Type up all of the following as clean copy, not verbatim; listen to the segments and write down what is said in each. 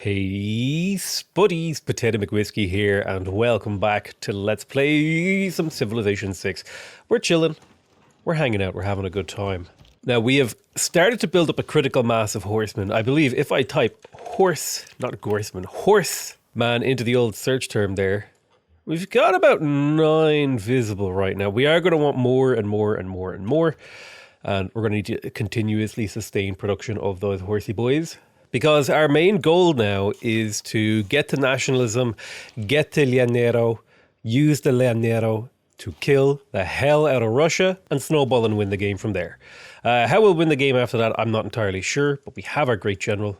Hey Spuddies, PotatoMcWhiskey here, and welcome back to Let's Play some Civilization 6. We're chilling, we're hanging out, we're having a good time. Now we have started to build up a critical mass of horsemen. I believe if I type horse, not horseman, horseman into the old search term there, we've got about 9 visible right now. We are going to want more and more and more and more, and we're going to need to continuously sustain production of those horsey boys. Because our main goal now is to get to nationalism, get to Llanero, use the Llanero to kill the hell out of Russia and snowball and win the game from there. How we'll win the game after that, I'm not entirely sure, but we have our great general.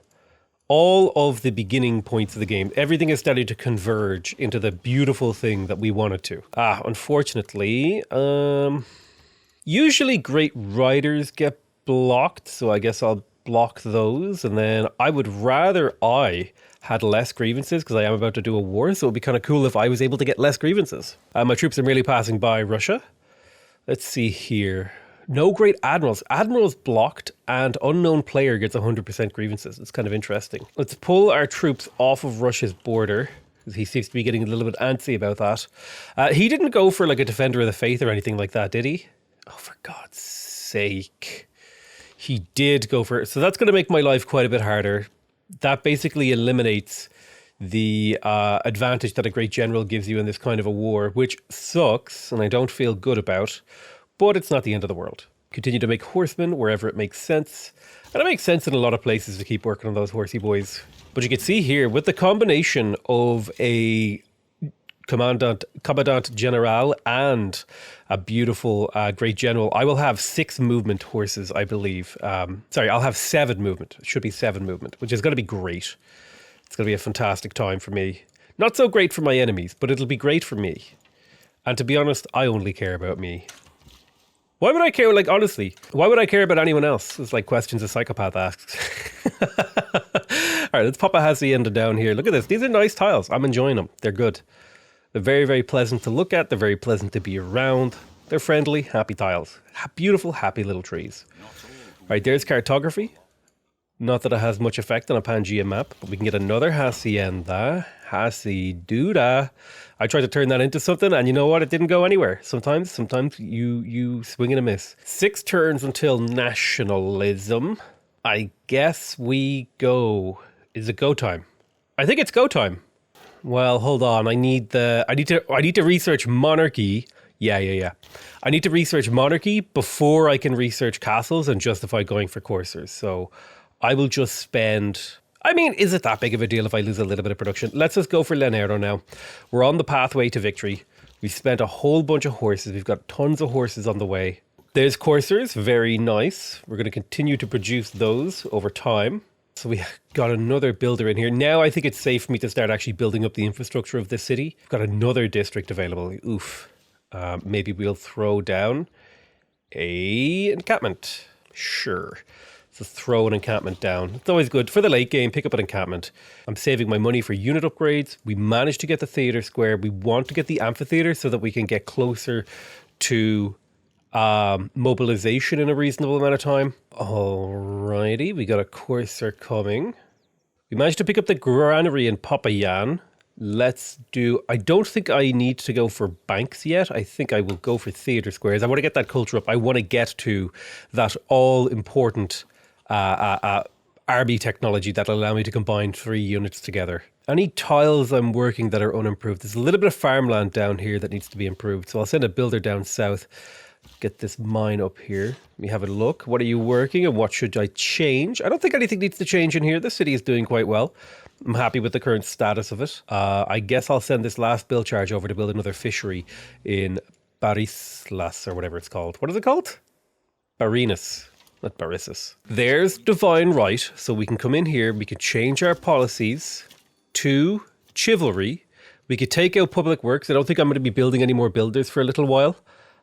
All of the beginning points of the game, everything is starting to converge into the beautiful thing that we wanted to. Unfortunately, usually great riders get blocked, so I guess I'll block those, and then I would rather I had less grievances because I am about to do a war, so it would be kind of cool if I was able to get less grievances. My troops are merely passing by Russia. Let's see here. No great admirals. Admirals blocked and unknown player gets 100% grievances. It's kind of interesting. Let's pull our troops off of Russia's border because he seems to be getting a little bit antsy about that. He didn't go for like a defender of the faith or anything like that, did he? Oh, for God's sake. He did go for it. So that's going to make my life quite a bit harder. That basically eliminates the advantage that a great general gives you in this kind of a war, which sucks and I don't feel good about, but it's not the end of the world. Continue to make horsemen wherever it makes sense. And it makes sense in a lot of places to keep working on those horsey boys. But you can see here, with the combination of a Commandant General and a beautiful great general, I will have 6 movement horses, I believe. I'll have 7 movement. It should be 7 movement, which is going to be great. It's going to be a fantastic time for me. Not so great for my enemies, but it'll be great for me. And to be honest, I only care about me. Why would I care, honestly, why would I care about anyone else? It's like questions a psychopath asks. All right, let's pop a hacienda down here. Look at this. These are nice tiles. I'm enjoying them. They're good. They're very, very pleasant to look at. They're very pleasant to be around. They're friendly, happy tiles. Beautiful, happy little trees. All right, there's cartography. Not that it has much effect on a Pangea map, but we can get another hacienda. Hacienda. I tried to turn that into something, and you know what? It didn't go anywhere. Sometimes you swing and a miss. 6 turns until nationalism. I guess we go. Is it go time? I think it's go time. Well, hold on. I need to research monarchy. Yeah. I need to research monarchy before I can research castles and justify going for coursers. So I will just spend... I mean, is it that big of a deal if I lose a little bit of production? Let's just go for Llanero now. We're on the pathway to victory. We've spent a whole bunch of horses. We've got tons of horses on the way. There's coursers. Very nice. We're going to continue to produce those over time. So we got another builder in here. Now I think it's safe for me to start actually building up the infrastructure of this city. We've got another district available. Oof. Maybe we'll throw down a encampment. Sure. So throw an encampment down. It's always good for the late game. Pick up an encampment. I'm saving my money for unit upgrades. We managed to get the theater square. We want to get the amphitheater so that we can get closer to mobilization in a reasonable amount of time. Alrighty, we got a courser coming. We managed to pick up the granary in Popayan. Let's do... I don't think I need to go for banks yet. I think I will go for theatre squares. I want to get that culture up. I want to get to that all-important army technology that'll allow me to combine 3 units together. Any tiles I'm working that are unimproved? There's a little bit of farmland down here that needs to be improved. So I'll send a builder down south. Get this mine up here. Let me have a look. What are you working and what should I change? I don't think anything needs to change in here. The city is doing quite well. I'm happy with the current status of it. I guess I'll send this last build charge over to build another fishery in Barislas or whatever it's called. What is it called? Barinus, not Barissus. There's divine right. So we can come in here. We can change our policies to chivalry. We could take out public works. I don't think I'm going to be building any more builders for a little while.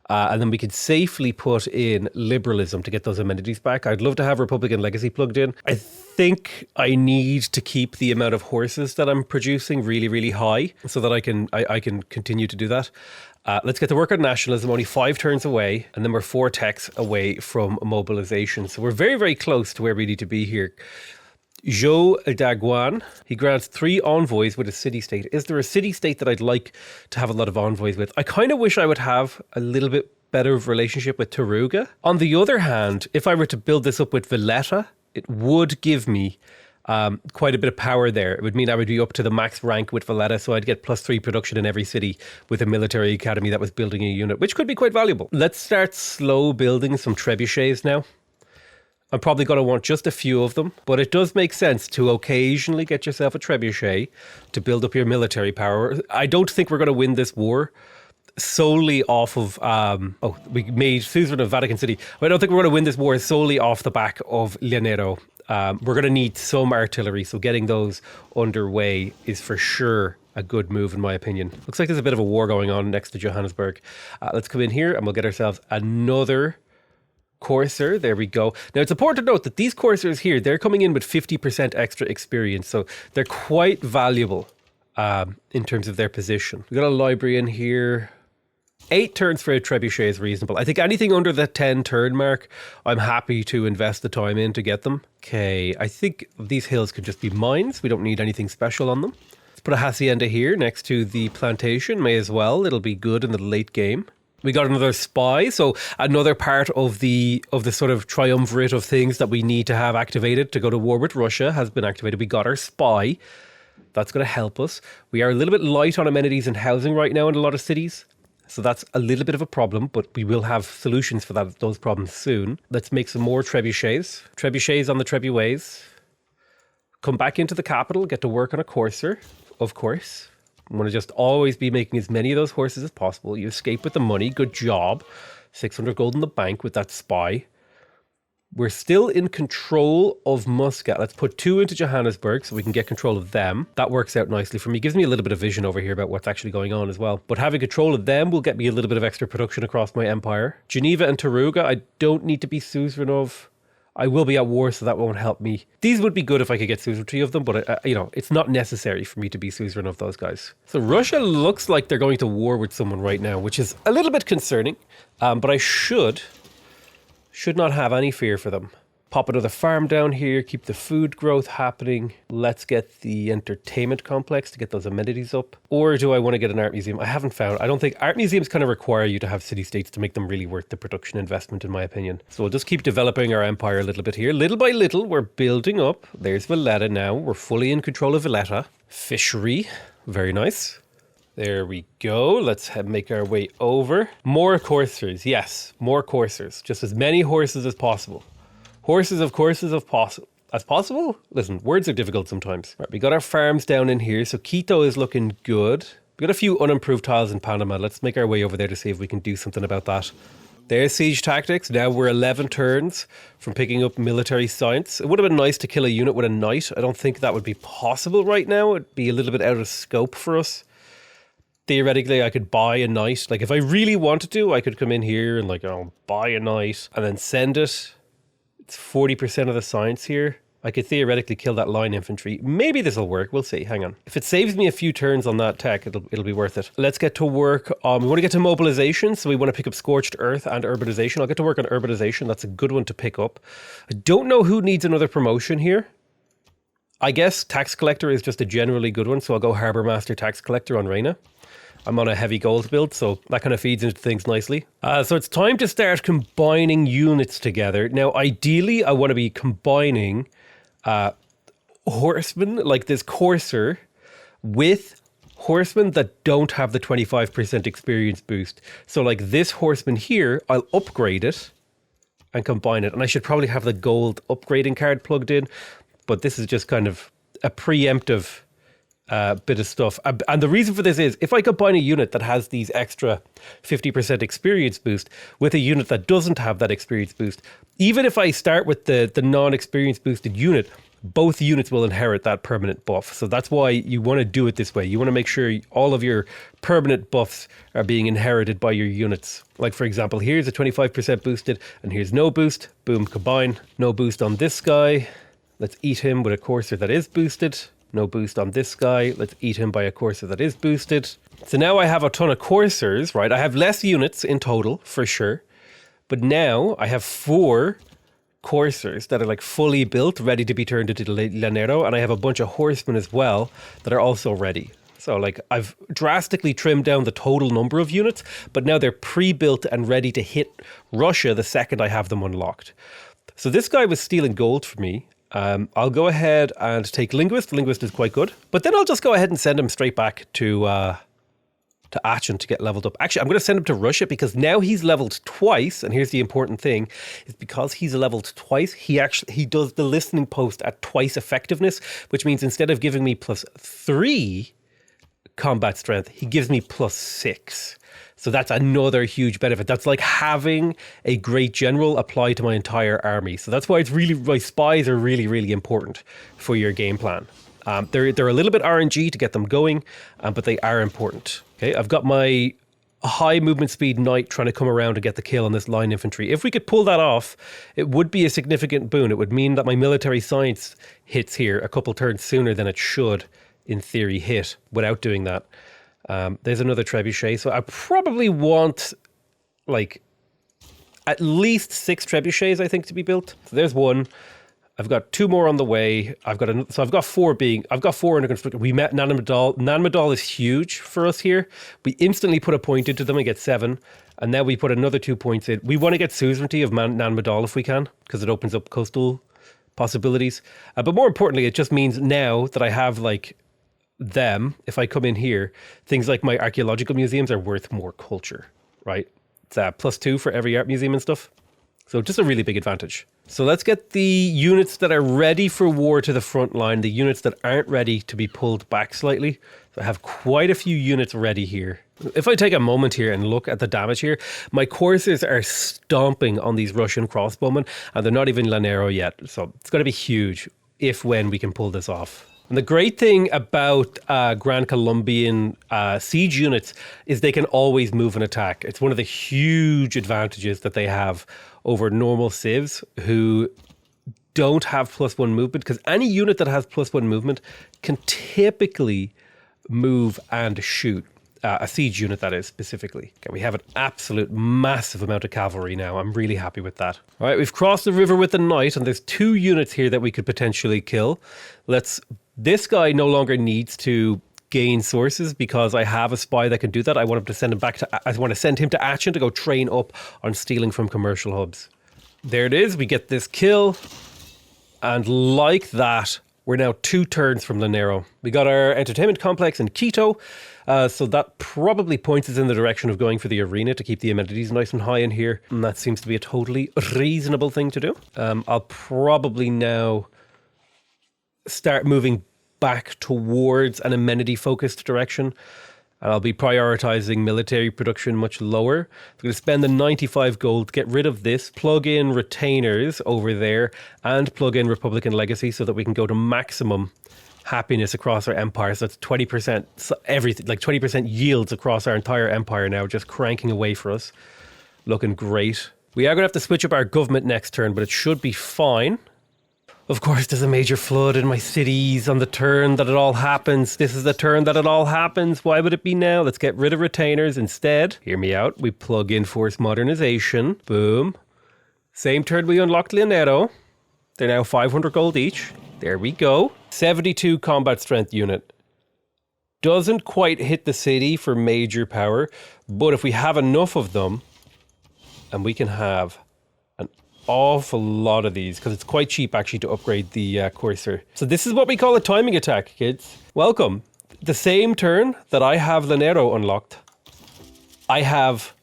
And then we could safely put in liberalism to get those amenities back. I'd love to have Republican Legacy plugged in. I think I need to keep the amount of horses that I'm producing really, really high so that I can continue to do that. Let's get to work on nationalism, only 5 turns away, and then we're 4 techs away from mobilization. So we're very, very close to where we need to be here. Zhou Dagwan. He grants 3 envoys with a city-state. Is there a city-state that I'd like to have a lot of envoys with? I kind of wish I would have a little bit better of a relationship with Taruga. On the other hand, if I were to build this up with Valletta, it would give me quite a bit of power there. It would mean I would be up to the max rank with Valletta, so I'd get +3 production in every city with a military academy that was building a unit, which could be quite valuable. Let's start slow building some trebuchets now. I'm probably going to want just a few of them, but it does make sense to occasionally get yourself a trebuchet to build up your military power. I don't think we're going to win this war solely off of, we made suzerain of Vatican City. I don't think we're going to win this war solely off the back of Llanero. We're going to need some artillery, so getting those underway is for sure a good move in my opinion. Looks like there's a bit of a war going on next to Johannesburg. Let's come in here and we'll get ourselves another courser. There we go. Now it's important to note that these coursers here, they're coming in with 50% extra experience, so they're quite valuable in terms of their position. We've got a library in here. 8 turns for a trebuchet is reasonable. I think anything under the 10 turn mark, I'm happy to invest the time in to get them. Okay, I think these hills could just be mines. We don't need anything special on them. Let's put a hacienda here next to the plantation. May as well. It'll be good in the late game. We got another spy, so another part of the sort of triumvirate of things that we need to have activated to go to war with Russia has been activated. We got our spy. That's going to help us. We are a little bit light on amenities and housing right now in a lot of cities. So that's a little bit of a problem, but we will have solutions for those problems soon. Let's make some more trebuchets. Trebuchets on the trebuways. Come back into the capital, get to work on a courser, of course. I want to just always be making as many of those horses as possible. You escape with the money. Good job. 600 gold in the bank with that spy. We're still in control of Muscat. Let's put 2 into Johannesburg so we can get control of them. That works out nicely for me. Gives me a little bit of vision over here about what's actually going on as well. But having control of them will get me a little bit of extra production across my empire. Geneva and Taruga, I don't need to be suzerain of. I will be at war, so that won't help me. These would be good if I could get suzerainty of them, but it's not necessary for me to be suzerain of those guys. So Russia looks like they're going to war with someone right now, which is a little bit concerning, but I should not have any fear for them. Pop another farm down here, keep the food growth happening. Let's get the entertainment complex to get those amenities up. Or do I want to get an art museum? I haven't found. I don't think art museums kind of require you to have city-states to make them really worth the production investment, in my opinion. So we'll just keep developing our empire a little bit here. Little by little, we're building up. There's Valletta now. We're fully in control of Valletta. Fishery, very nice. There we go. Let's make our way over. More coursers. Yes, more coursers. Just as many horses as possible. Horses of courses as possible? Listen, words are difficult sometimes. Right, we got our farms down in here. So Quito is looking good. We got a few unimproved tiles in Panama. Let's make our way over there to see if we can do something about that. There's siege tactics. Now we're 11 turns from picking up military science. It would have been nice to kill a unit with a knight. I don't think that would be possible right now. It'd be a little bit out of scope for us. Theoretically, I could buy a knight. Like, if I really wanted to, I could come in here and, buy a knight and then send it. It's 40% of the science here. I could theoretically kill that line infantry. Maybe this will work. We'll see. Hang on. If it saves me a few turns on that tech, it'll be worth it. Let's get to work. We want to get to mobilization, so we want to pick up Scorched Earth and Urbanization. I'll get to work on Urbanization. That's a good one to pick up. I don't know who needs another promotion here. I guess Tax Collector is just a generally good one, so I'll go Harbour Master Tax Collector on Reina. I'm on a heavy gold build, so that kind of feeds into things nicely. So it's time to start combining units together. Now, ideally, I want to be combining horsemen, like this courser, with horsemen that don't have the 25% experience boost. So like this horseman here, I'll upgrade it and combine it. And I should probably have the gold upgrading card plugged in, but this is just kind of a preemptive bit of stuff. And the reason for this is, if I combine a unit that has these extra 50% experience boost with a unit that doesn't have that experience boost, even if I start with the non-experience boosted unit, both units will inherit that permanent buff. So that's why you want to do it this way. You want to make sure all of your permanent buffs are being inherited by your units. Like, for example, here's a 25% boosted and here's no boost. Boom, combine. No boost on this guy. Let's eat him with a courser that is boosted. No boost on this guy. Let's eat him by a courser that is boosted. So now I have a ton of coursers, right? I have less units in total, for sure. But now I have 4 coursers that are like fully built, ready to be turned into Lanero, and I have a bunch of horsemen as well that are also ready. So like I've drastically trimmed down the total number of units, but now they're pre-built and ready to hit Russia the second I have them unlocked. So this guy was stealing gold for me. I'll go ahead and take Linguist. Linguist is quite good, but then I'll just go ahead and send him straight back to Aachen to get leveled up. Actually, I'm going to send him to Russia because now he's leveled twice. And here's the important thing, is because he's leveled twice, he does the listening post at twice effectiveness, which means instead of giving me +3 combat strength, he gives me +6. So that's another huge benefit. That's like having a great general apply to my entire army. So that's why my spies are really, really important for your game plan. They're a little bit RNG to get them going, but they are important. Okay, I've got my high movement speed knight trying to come around and get the kill on this line infantry. If we could pull that off, it would be a significant boon. It would mean that my military science hits here a couple turns sooner than it should, in theory, hit without doing that. There's another trebuchet, so I probably want like at least 6 trebuchets, I think, to be built. So there's one. I've got 2 more on the way. I've got 4 under construction. We met Nanmadol. Nanmadol is huge for us here. We instantly put a point into them and get 7. And now we put another 2 points in. We want to get suzerainty of Nanmadol if we can, because it opens up coastal possibilities. But more importantly, it just means now that I have like them, if I come in here, things like my archaeological museums are worth more culture, right? It's +2 for every art museum and stuff. So just a really big advantage. So let's get the units that are ready for war to the front line, the units that aren't ready to be pulled back slightly. So I have quite a few units ready here. If I take a moment here and look at the damage here, my coursers are stomping on these Russian crossbowmen, and they're not even Lanero yet. So it's going to be huge when we can pull this off. And the great thing about Grand Colombian siege units is they can always move and attack. It's one of the huge advantages that they have over normal civs who don't have +1 movement, because any unit that has +1 movement can typically move and shoot. A siege unit, that is, specifically. Okay, we have an absolute massive amount of cavalry now. I'm really happy with that. All right, we've crossed the river with the knight, and there's 2 units here that we could potentially kill. This guy no longer needs to gain sources because I have a spy that can do that. I want to send him to Aachen to go train up on stealing from commercial hubs. There it is. We get this kill. And like that, we're now 2 turns from Lanero. We got our entertainment complex in Quito. So that probably points us in the direction of going for the arena to keep the amenities nice and high in here. And that seems to be a totally reasonable thing to do. I'll probably now start moving back towards an amenity-focused direction. And I'll be prioritizing military production much lower. I'm going to spend the 95 gold, get rid of this, plug in retainers over there, and plug in Republican Legacy so that we can go to maximum happiness across our empire. So that's 20%, everything, like 20% yields across our entire empire now, just cranking away for us. Looking great. We are going to have to switch up our government next turn, but it should be fine. Of course, there's a major flood in my cities on the turn that it all happens. This is the turn that it all happens. Why would it be now? Let's get rid of retainers instead. Hear me out. We plug in force modernization. Boom. Same turn we unlocked Lanero. They're now 500 gold each. There we go. 72 combat strength unit. Doesn't quite hit the city for major power, but if we have enough of them, and we can have an awful lot of these, because it's quite cheap actually to upgrade the courser. So this is what we call a timing attack, kids. Welcome. The same turn that I have Lanero unlocked, I have,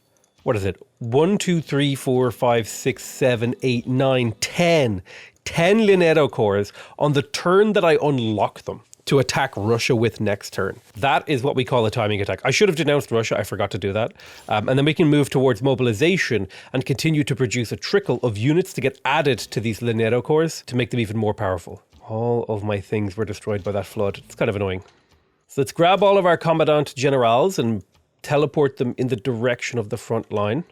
what is it? 1, 2, 3, 4, 5, 6, 7, 8, 9, 10 Lanero cores on the turn that I unlock them to attack Russia with next turn. That is what we call a timing attack. I should have denounced Russia. I forgot to do that. And then we can move towards mobilization and continue to produce a trickle of units to get added to these Lanero cores to make them even more powerful. All of my things were destroyed by that flood. It's kind of annoying. So let's grab all of our commandant generals and teleport them in the direction of the front line.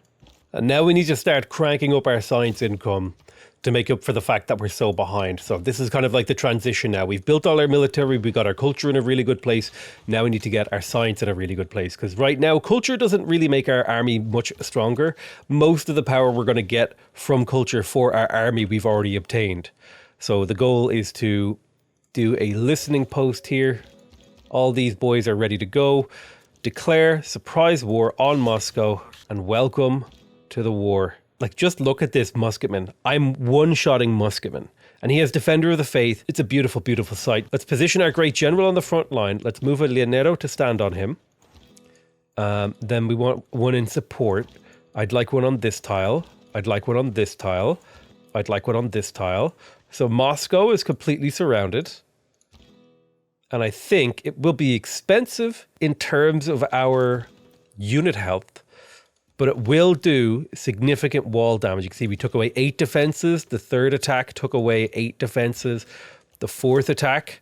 And now we need to start cranking up our science income to make up for the fact that we're so behind. So this is kind of like the transition now. We've built all our military, we got our culture in a really good place. Now we need to get our science in a really good place. Because right now, culture doesn't really make our army much stronger. Most of the power we're going to get from culture for our army, we've already obtained. So the goal is to do a listening post here. All these boys are ready to go. Declare surprise war on Moscow and welcome to the war. Like, just look at this musketman. I'm one-shotting musketman. And he has Defender of the Faith. It's a beautiful, beautiful sight. Let's position our great general on the front line. Let's move a Leonero to stand on him. Then we want one in support. I'd like one on this tile. I'd like one on this tile. I'd like one on this tile. So Moscow is completely surrounded. And I think it will be expensive in terms of our unit health, but it will do significant wall damage. You can see we took away 8 defenses. The third attack took away 8 defenses. The fourth attack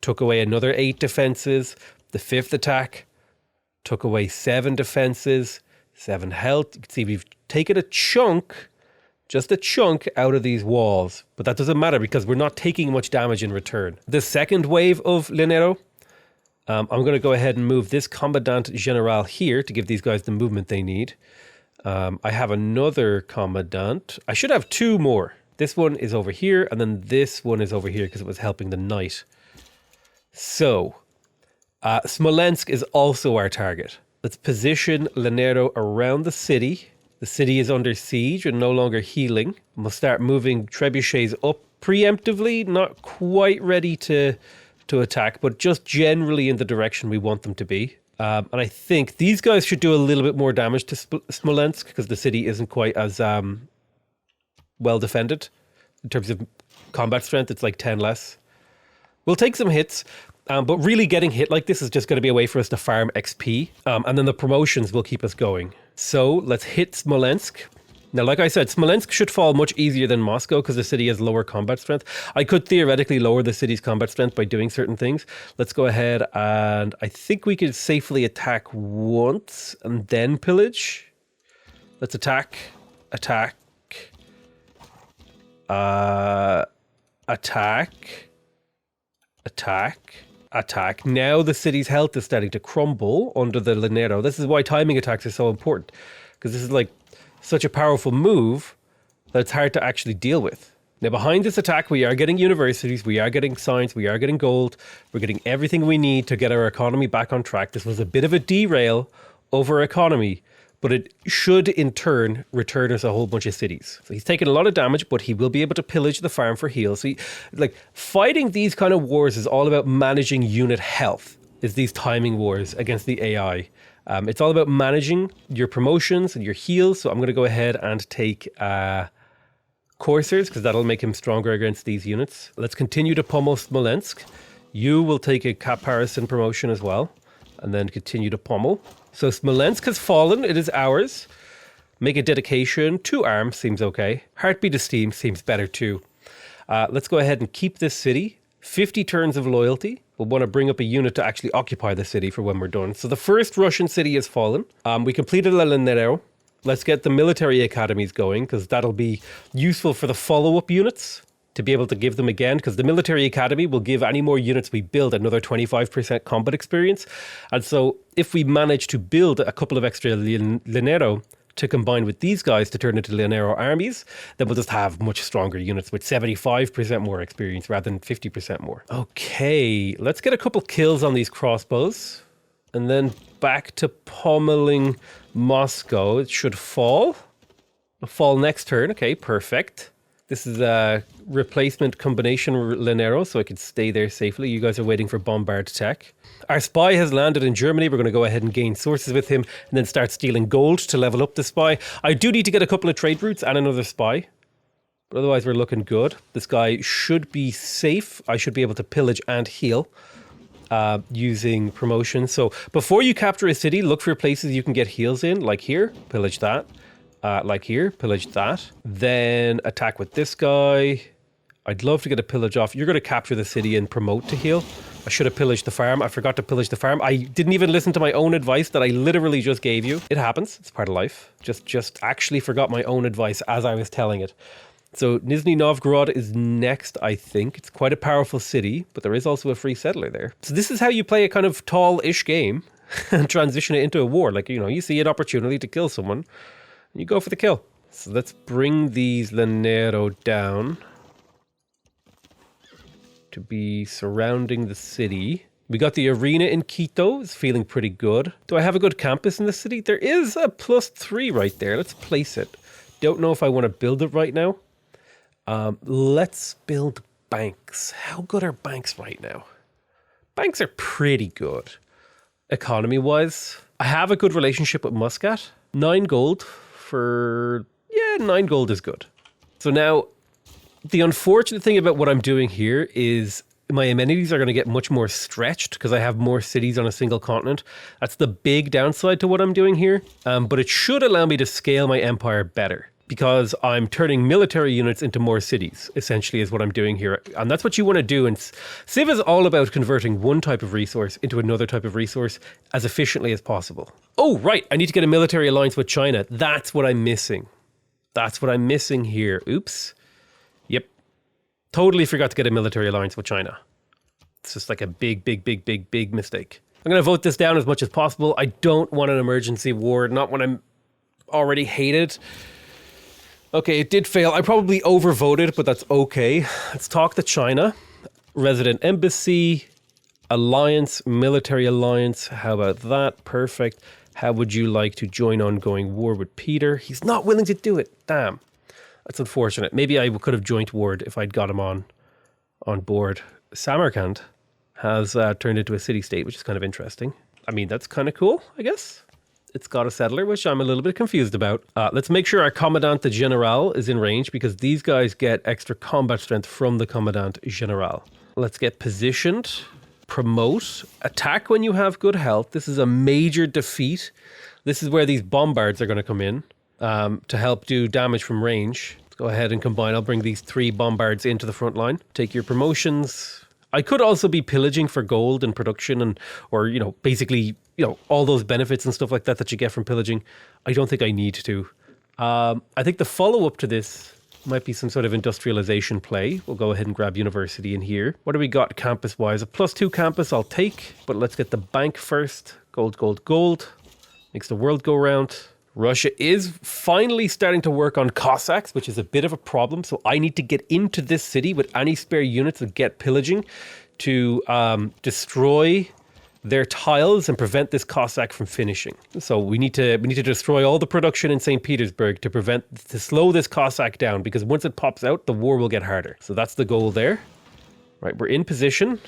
took away another 8 defenses. The fifth attack took away 7 defenses, 7 health. You can see we've taken a chunk, just a chunk out of these walls, but that doesn't matter because we're not taking much damage in return. The second wave of Leonero, I'm going to go ahead and move this Commandant General here to give these guys the movement they need. I have another Commandant. I should have 2 more. This one is over here, and then this one is over here because it was helping the knight. So, Smolensk is also our target. Let's position Leonero around the city. The city is under siege and no longer healing. We'll start moving trebuchets up preemptively, not quite ready to attack, but just generally in the direction we want them to be. And I think these guys should do a little bit more damage to Smolensk because the city isn't quite as well defended in terms of combat strength. It's like 10 less. We'll take some hits, but really getting hit like this is just going to be a way for us to farm XP. And then the promotions will keep us going. So let's hit Smolensk. Now, like I said, Smolensk should fall much easier than Moscow because the city has lower combat strength. I could theoretically lower the city's combat strength by doing certain things. Let's go ahead and I think we could safely attack once and then pillage. Let's attack, attack, attack, attack. Now the city's health is starting to crumble under the Leonero. This is why timing attacks are so important, because this is like such a powerful move that it's hard to actually deal with. Now behind this attack, we are getting universities, we are getting science, we are getting gold, we're getting everything we need to get our economy back on track. This was a bit of a derail of our economy, but it should in turn return us a whole bunch of cities. So he's taken a lot of damage, but he will be able to pillage the farm for heals. So fighting these kind of wars is all about managing unit health, is these timing wars against the AI. It's all about managing your promotions and your heals. So I'm going to go ahead and take coursers because that'll make him stronger against these units. Let's continue to pummel Smolensk. You will take a Caparison promotion as well and then continue to pummel. So Smolensk has fallen. It is ours. Make a dedication. 2 arms seems okay. Heartbeat of Steam seems better too. Let's go ahead and keep this city. 50 turns of loyalty. We'll want to bring up a unit to actually occupy the city for when we're done. So the first Russian city has fallen. We completed La Leonero. Let's get the military academies going because that'll be useful for the follow-up units to be able to give them again, because the military academy will give any more units we build another 25% combat experience. And so if we manage to build a couple of extra Leonero to combine with these guys to turn into Leonero armies, then we'll just have much stronger units with 75% more experience rather than 50% more. Okay, let's get a couple kills on these crossbows and then back to pummeling Moscow. It should fall. It'll fall next turn. Okay, perfect. This is a replacement combination Leonero, so I can stay there safely. You guys are waiting for bombard tech. Our spy has landed in Germany. We're going to go ahead and gain sources with him and then start stealing gold to level up the spy. I do need to get a couple of trade routes and another spy, but otherwise we're looking good. This guy should be safe. I should be able to pillage and heal using promotion. So before you capture a city, look for places you can get heals in, like here, pillage that. Like here, pillage that. Then attack with this guy. I'd love to get a pillage off. You're going to capture the city and promote to heal. I should have pillaged the farm. I forgot to pillage the farm. I didn't even listen to my own advice that I literally just gave you. It happens. It's part of life. Just actually forgot my own advice as I was telling it. So Nizhny Novgorod is next, I think. It's quite a powerful city, but there is also a free settler there. So this is how you play a kind of tall-ish game and transition it into a war. Like, you know, you see an opportunity to kill someone, and you go for the kill. So let's bring these Lanero down to be surrounding the city. We got the arena in Quito. It's feeling pretty good. Do I have a good campus in the city? There is a +3 right there. Let's place it. Don't know if I want to build it right now. Let's build banks. How good are banks right now? Banks are pretty good. Economy-wise, I have a good relationship with Muscat. 9 gold for... Yeah, 9 gold is good. So now, the unfortunate thing about what I'm doing here is my amenities are going to get much more stretched because I have more cities on a single continent. That's the big downside to what I'm doing here. But it should allow me to scale my empire better because I'm turning military units into more cities, essentially, is what I'm doing here. And that's what you want to do. And Civ is all about converting one type of resource into another type of resource as efficiently as possible. Oh, right. I need to get a military alliance with China. That's what I'm missing. That's what I'm missing here. Oops. Yep. Totally forgot to get a military alliance with China. It's just like a big mistake. I'm going to vote this down as much as possible. I don't want an emergency war, not when I'm already hated. Okay, it did fail. I probably overvoted, but that's okay. Let's talk to China. Resident embassy, alliance, military alliance. How about that? Perfect. How would you like to join ongoing war with Peter? He's not willing to do it. Damn. That's unfortunate. Maybe I could have joined war if I'd got him on board. Samarkand has turned into a city-state, which is kind of interesting. I mean, that's kind of cool, I guess. It's got a settler, which I'm a little bit confused about. Let's make sure our Commandant General is in range because these guys get extra combat strength from the Commandant General. Let's get positioned. Promote. Attack when you have good health. This is a major defeat. This is where these bombards are going to come in to help do damage from range. Let's go ahead and combine. I'll bring these 3 bombards into the front line. Take your promotions. I could also be pillaging for gold and production or, you know, basically, you know, all those benefits and stuff like that that you get from pillaging. I don't think I need to. I think the follow-up to this might be some sort of industrialization play. We'll go ahead and grab university in here. What do we got campus-wise? A +2 campus I'll take, but let's get the bank first. Gold, gold, gold. Makes the world go round. Russia is finally starting to work on Cossacks, which is a bit of a problem. So I need to get into this city with any spare units and get pillaging to destroy their tiles and prevent this Cossack from finishing. So we need to destroy all the production in St. Petersburg to slow this Cossack down, because once it pops out, the war will get harder. So that's the goal there. Right, we're in position.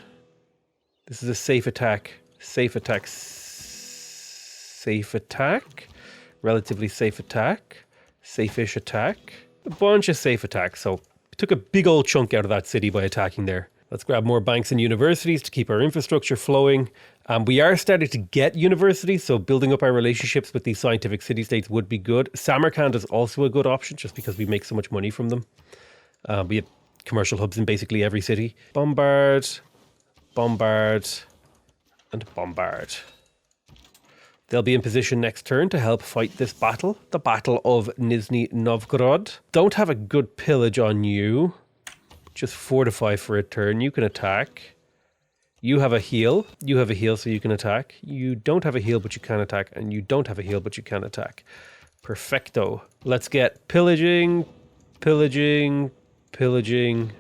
This is a safe attack. Safe attack. Safe attack. Relatively safe attack. Safe-ish attack. A bunch of safe attacks. So we took a big old chunk out of that city by attacking there. Let's grab more banks and universities to keep our infrastructure flowing. We are starting to get universities, so building up our relationships with these scientific city-states would be good. Samarkand is also a good option, just because we make so much money from them. We have commercial hubs in basically every city. Bombard, bombard, and bombard. They'll be in position next turn to help fight this battle, the Battle of Nizhny Novgorod. Don't have a good pillage on you. Just fortify for a turn. You can attack. You have a heal. You have a heal, so you can attack. You don't have a heal, but you can attack. And you don't have a heal, but you can attack. Perfecto. Let's get pillaging, pillaging, pillaging,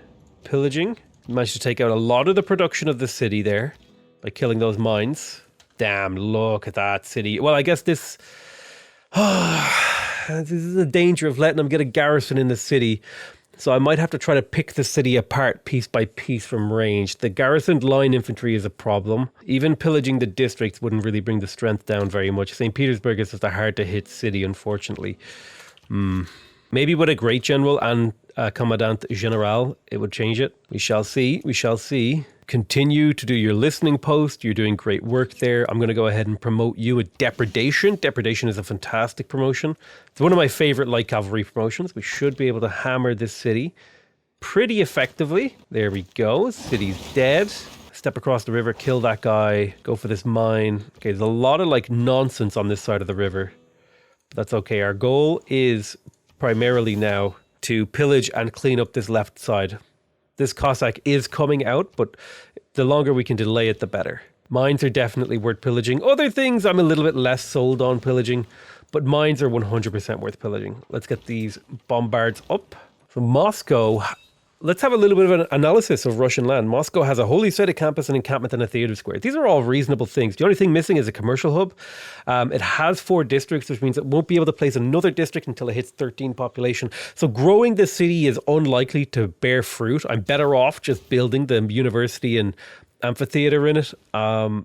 pillaging. Managed to take out a lot of the production of the city there by killing those mines. Damn, look at that city. Well, I guess this is the danger of letting them get a garrison in the city. So I might have to try to pick the city apart piece by piece from range. The garrisoned line infantry is a problem. Even pillaging the districts wouldn't really bring the strength down very much. St. Petersburg is just a hard to hit city, unfortunately. Maybe with a great general and Commandant General, it would change it. We shall see. We shall see. Continue to do your listening post. You're doing great work there. I'm going to go ahead and promote you with Depredation. Depredation is a fantastic promotion. It's one of my favorite light cavalry promotions. We should be able to hammer this city pretty effectively. There we go. City's dead. step across the river, kill that guy, go for this mine. Okay, there's a lot of like nonsense on this side of the river. But that's okay. Our goal is primarily now to pillage and clean up this left side. This Cossack is coming out, but the longer we can delay it, the better. Mines are definitely worth pillaging. Other things I'm a little bit less sold on pillaging, but mines are 100% worth pillaging. Let's get these bombards up. So Moscow, let's have a little bit of an analysis of Russian land. Moscow has a holy site, a campus, an encampment, and a theater square. These are all reasonable things. The only thing missing is a commercial hub. It has 4 districts, which means it won't be able to place another district until it hits 13 population. So growing this city is unlikely to bear fruit. I'm better off just building the university and amphitheater in it, and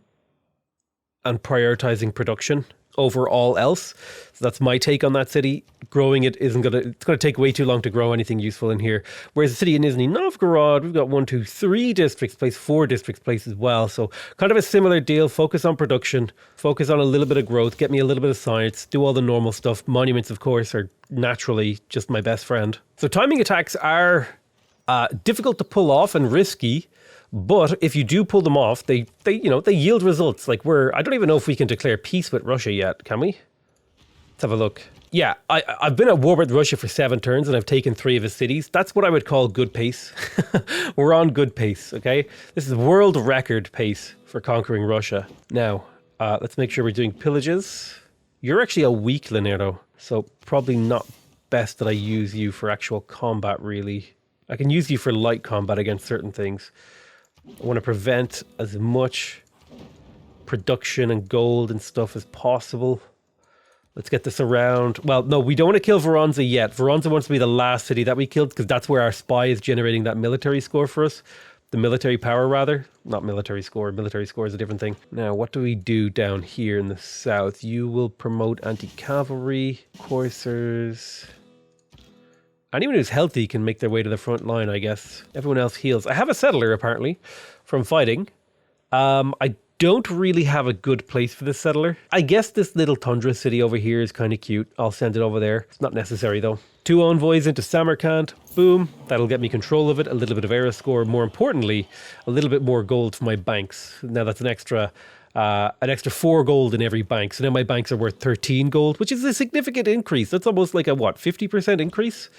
prioritizing production over all else. So that's my take on that city. Growing it it's going to take way too long to grow anything useful in here. Whereas the city in Nizhny Novgorod, we've got 1, 2, 3 districts place, 4 districts place as well. So kind of a similar deal. Focus on production, focus on a little bit of growth, get me a little bit of science, do all the normal stuff. Monuments, of course, are naturally just my best friend. So timing attacks are difficult to pull off and risky. But if you do pull them off, they yield results. Like I don't even know if we can declare peace with Russia yet, can we? Let's have a look. Yeah, I've been at war with Russia for 7 turns and I've taken 3 of his cities. That's what I would call good pace. We're on good pace, okay? This is world record pace for conquering Russia. Now, let's make sure we're doing pillages. You're actually a weak Linero, so probably not best that I use you for actual combat, really. I can use you for light combat against certain things. I want to prevent as much production and gold and stuff as possible. Let's get this around. Well, no, we don't want to kill Voronezh yet. Voronezh wants to be the last city that we killed because that's where our spy is generating that military score for us. The military power, rather. Not military score. Military score is a different thing. Now, what do we do down here in the south? You will promote anti-cavalry, coursers. Anyone who's healthy can make their way to the front line, I guess. Everyone else heals. I have a settler, apparently, from fighting. I don't really have a good place for this settler. I guess this little tundra city over here is kind of cute. I'll send it over there. It's not necessary, though. 2 envoys into Samarkand. Boom. That'll get me control of it. A little bit of era score. More importantly, a little bit more gold for my banks. Now that's an extra 4 gold in every bank. So now my banks are worth 13 gold, which is a significant increase. That's almost like a, 50% increase?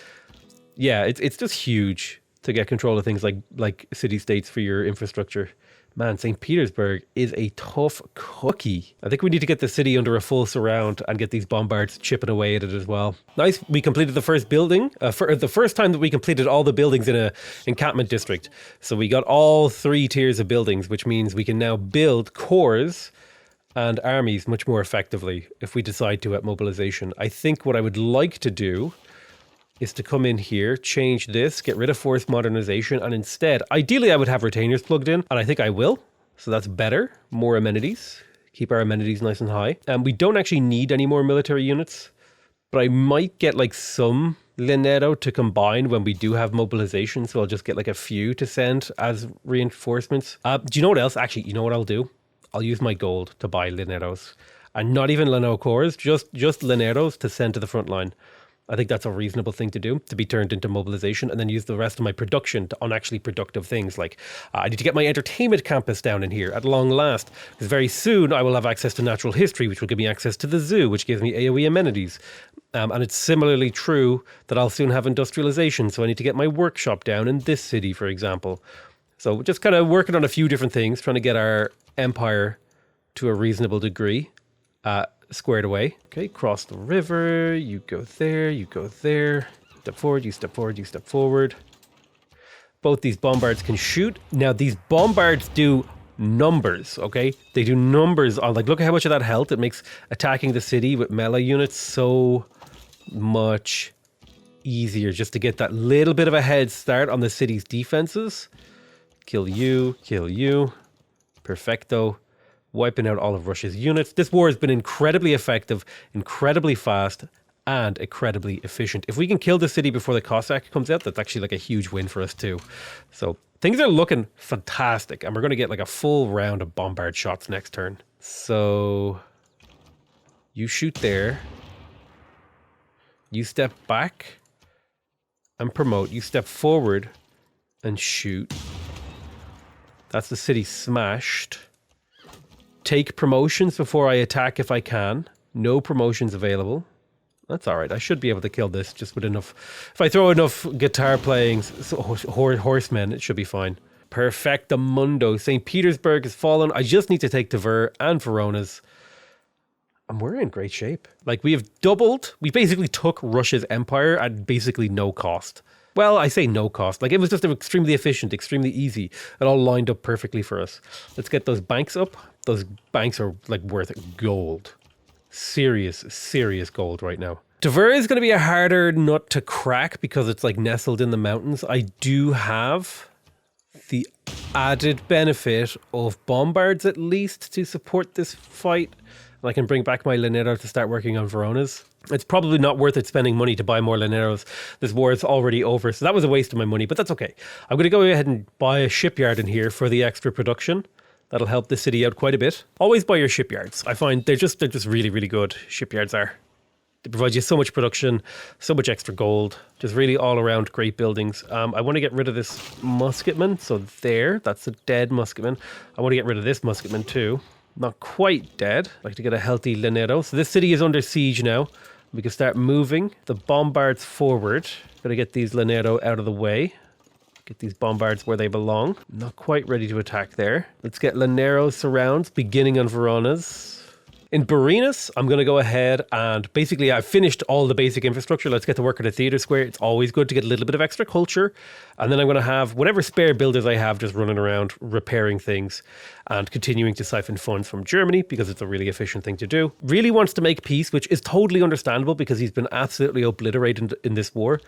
Yeah, it's just huge to get control of things like city-states for your infrastructure. Man, St. Petersburg is a tough cookie. I think we need to get the city under a full surround and get these bombards chipping away at it as well. Nice, we completed the first building. For the first time that we completed all the buildings in a encampment district. So we got all 3 tiers of buildings, which means we can now build corps and armies much more effectively if we decide to at mobilization. I think what I would like to do is to come in here, change this, get rid of forced modernization, and instead, ideally I would have retainers plugged in, and I think I will. So that's better. More amenities. Keep our amenities nice and high. And we don't actually need any more military units, but I might get like some Linero to combine when we do have mobilization, so I'll just get like a few to send as reinforcements. Do you know what else? Actually, you know what I'll do? I'll use my gold to buy Lineros. And not even Linero cores, just Lineros to send to the front line. I think that's a reasonable thing to do, to be turned into mobilization, and then use the rest of my production on actually productive things. Like, I need to get my entertainment campus down in here at long last, because very soon I will have access to natural history, which will give me access to the zoo, which gives me AoE amenities. And it's similarly true that I'll soon have industrialization, so I need to get my workshop down in this city, for example. So just kind of working on a few different things, trying to get our empire to a reasonable degree. Squared away. Okay, cross the river, you go there, you go there. Step forward, you step forward, you step forward. Both these bombards can shoot. Now, these bombards do numbers, okay? They do numbers on, like, look at how much of that health. It makes attacking the city with melee units so much easier, just to get that little bit of a head start on the city's defenses. Kill you, perfecto. Wiping out all of Russia's units. This war has been incredibly effective, incredibly fast, and incredibly efficient. If we can kill the city before the Cossack comes out, that's actually like a huge win for us too. So things are looking fantastic, and we're going to get like a full round of bombard shots next turn. So you shoot there. You step back and promote. You step forward and shoot. That's the city smashed. Take promotions before I attack if I can. No promotions available. That's all right. I should be able to kill this just with enough. If I throw enough guitar playing horsemen, it should be fine. Perfectamundo. St. Petersburg has fallen. I just need to take Tver and Verona's. And we're in great shape. Like, we have doubled. We basically took Russia's empire at basically no cost. Well, I say no cost. Like, it was just extremely efficient, extremely easy. It all lined up perfectly for us. Let's get those banks up. Those banks are, like, worth gold. Serious gold right now. Tver is going to be a harder nut to crack because it's, like, nestled in the mountains. I do have the added benefit of bombards, at least, to support this fight. And I can bring back my Linero to start working on Verona's. It's probably not worth it spending money to buy more Lineros. This war is already over, so that was a waste of my money, but that's okay. I'm going to go ahead and buy a shipyard in here for the extra production. That'll help the city out quite a bit. Always buy your shipyards. I find they're just really good. Shipyards are. They provide you so much production, so much extra gold. Just really all around great buildings. I want to get rid of this musketman. So there, that's a dead musketman. I want to get rid of this musketman too. Not quite dead. I'd like to get a healthy Linero. So this city is under siege now. We can start moving the bombards forward. Gotta get these Linero out of the way. Get these bombards where they belong. Not quite ready to attack there. Let's get Linero surrounds, beginning on Verona's. In Barinas, I'm going to go ahead and basically I've finished all the basic infrastructure. Let's get to work at a theatre square. It's always good to get a little bit of extra culture. And then I'm going to have whatever spare builders I have just running around repairing things and continuing to siphon funds from Germany because it's a really efficient thing to do. Really wants to make peace, which is totally understandable because he's been absolutely obliterated in this war.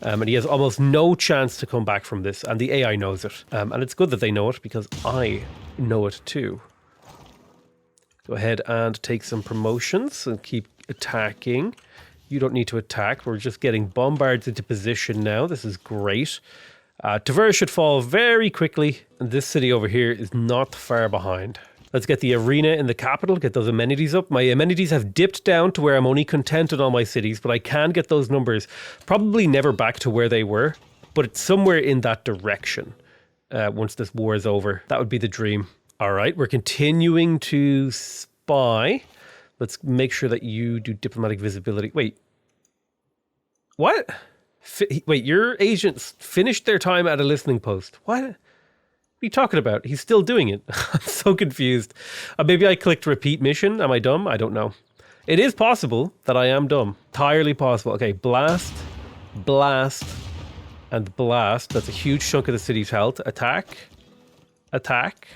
And he has almost no chance to come back from this. And the AI knows it. And it's good that they know it because I know it too. Go ahead and take some promotions and keep attacking. You don't need to attack. We're just getting bombards into position now. This is great. Tver should fall very quickly. And this city over here is not far behind. Let's get the arena in the capital, get those amenities up. My amenities have dipped down to where I'm only content in all my cities, but I can get those numbers probably never back to where they were, but it's somewhere in that direction once this war is over. That would be the dream. All right, we're continuing to spy. Let's make sure that you do diplomatic visibility. Wait. What? Wait, your agents finished their time at a listening post. What are you talking about? He's still doing it. I'm so confused. Maybe I clicked repeat mission. Am I dumb? I don't know. It is possible that I am dumb. Entirely possible. Okay, blast, blast, and blast. That's a huge chunk of the city's health. Attack, attack.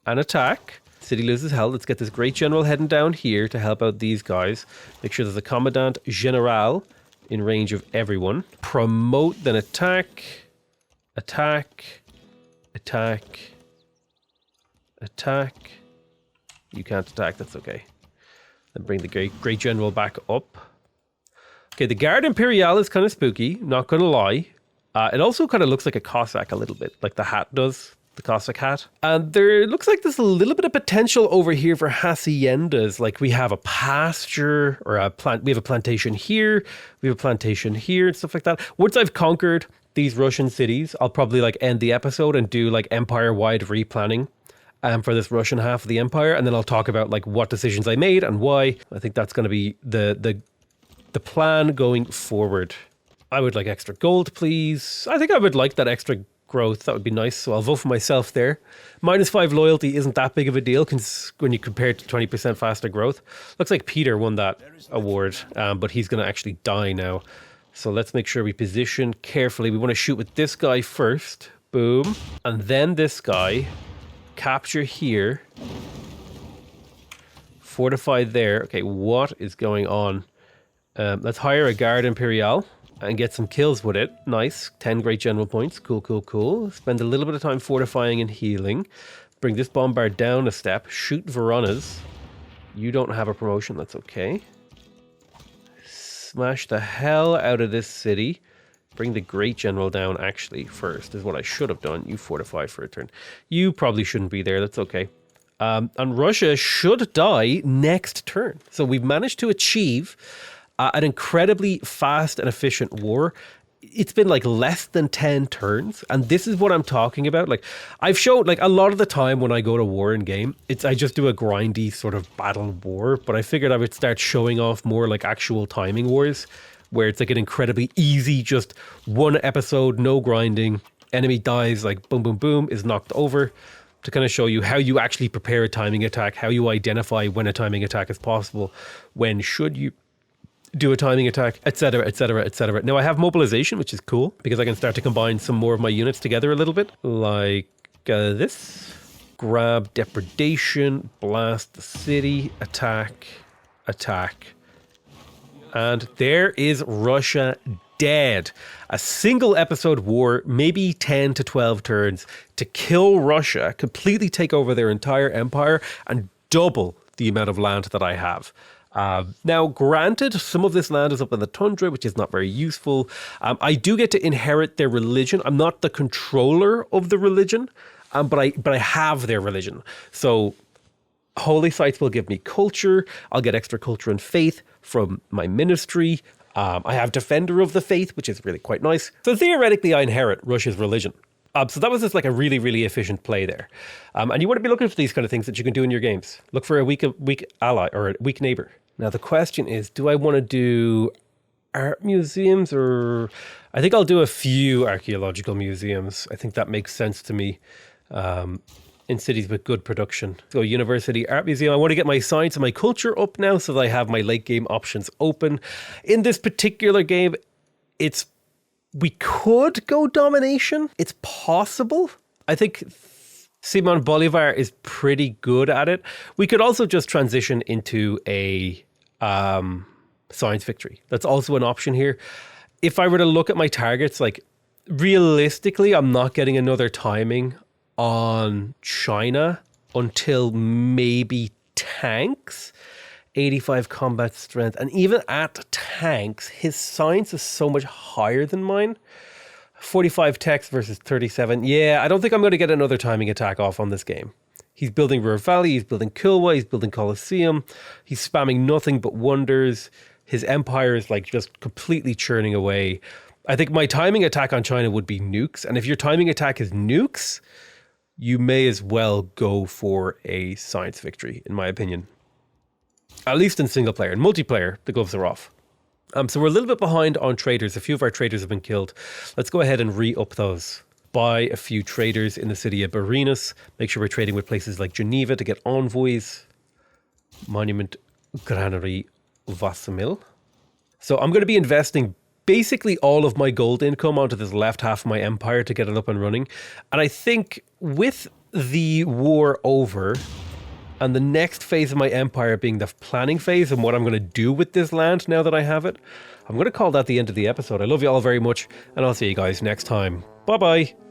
And attack. City loses health. Let's get this great general heading down here to help out these guys. Make sure there's a commandant general in range of everyone. Promote, then attack. Attack. Attack. Attack. You can't attack. That's okay. Then bring the great general back up. Okay, the Guard Imperial is kind of spooky. Not going to lie. It also kind of looks like a Cossack a little bit. Like the hat does. The Cossack hat. And there looks like there's a little bit of potential over here for haciendas. Like we have a pasture or a plant. We have a plantation here. We have a plantation here and stuff like that. Once I've conquered these Russian cities, I'll probably like end the episode and do like empire-wide replanning for this Russian half of the empire. And then I'll talk about like what decisions I made and why. I think that's going to be the plan going forward. I would like extra gold, please. I think I would like that extra growth. That would be nice. So I'll vote for myself there. -5 loyalty isn't that big of a deal when you compare it to 20% faster growth. Looks like Peter won that award, but he's going to actually die now. So let's make sure we position carefully. We want to shoot with this guy first. Boom. And then this guy. Capture here. Fortify there. Okay, what is going on? Let's hire a Guard Imperial and get some kills with it. Nice. 10 great general points. Cool, cool, cool. Spend a little bit of time fortifying and healing. Bring this bombard down a step. Shoot Verona's. You don't have a promotion. That's okay. Smash the hell out of this city. Bring the great general down actually first is what I should have done. You fortify for a turn. You probably shouldn't be there. That's okay. And Russia should die next turn. So we've managed to achieve an incredibly fast and efficient war. it's been like less than 10 turns, and this is what I'm talking about. Like, I've showed, like, a lot of the time when I go to war in game, I just do a grindy sort of battle war, but I figured I would start showing off more like actual timing wars, where it's like an incredibly easy, just one episode, no grinding, enemy dies, like boom boom boom, is knocked over, to kind of show you how you actually prepare a timing attack, how you identify when a timing attack is possible, when should you do a timing attack, etc, etc, etc. Now I have mobilization, which is cool because I can start to combine some more of my units together a little bit, like this. Grab depredation, blast the city, attack, attack. And there is Russia dead. A single episode war, maybe 10 to 12 turns to kill Russia, completely take over their entire empire and double the amount of land that I have. Now, granted, some of this land is up in the tundra, which is not very useful. I do get to inherit their religion. I'm not the controller of the religion, but I have their religion. So holy sites will give me culture. I'll get extra culture and faith from my ministry. I have defender of the faith, which is really quite nice. So theoretically, I inherit Russia's religion. So that was just like a really, really efficient play there. And you want to be looking for these kind of things that you can do in your games. Look for a weak ally or a weak neighbor. Now, the question is, do I want to do art museums, or I think I'll do a few archaeological museums. I think that makes sense to me in cities with good production. So university art museum. I want to get my science and my culture up now so that I have my late game options open. In this particular game, we could go domination. It's possible. I think Simon Bolivar is pretty good at it. We could also just transition into a science victory. That's also an option here. If I were to look at my targets, like realistically, I'm not getting another timing on China until maybe tanks. 85 combat strength. And even at tanks, his science is so much higher than mine. 45 text versus 37. Yeah, I don't think I'm going to get another timing attack off on this game. He's building Ruhr Valley, he's building Kilwa, he's building Colosseum. He's spamming nothing but wonders. His empire is like just completely churning away. I think my timing attack on China would be nukes. And if your timing attack is nukes, you may as well go for a science victory, in my opinion. At least in single player. In multiplayer, the gloves are off. So we're a little bit behind on traders. A few of our traders have been killed. Let's go ahead and re-up those. Buy a few traders in the city of Barinas. Make sure we're trading with places like Geneva to get envoys. Monument Granary Vasamil. So I'm going to be investing basically all of my gold income onto this left half of my empire to get it up and running. And I think with the war over, and the next phase of my empire being the planning phase and what I'm going to do with this land now that I have it, I'm going to call that the end of the episode. I love you all very much, and I'll see you guys next time. Bye-bye.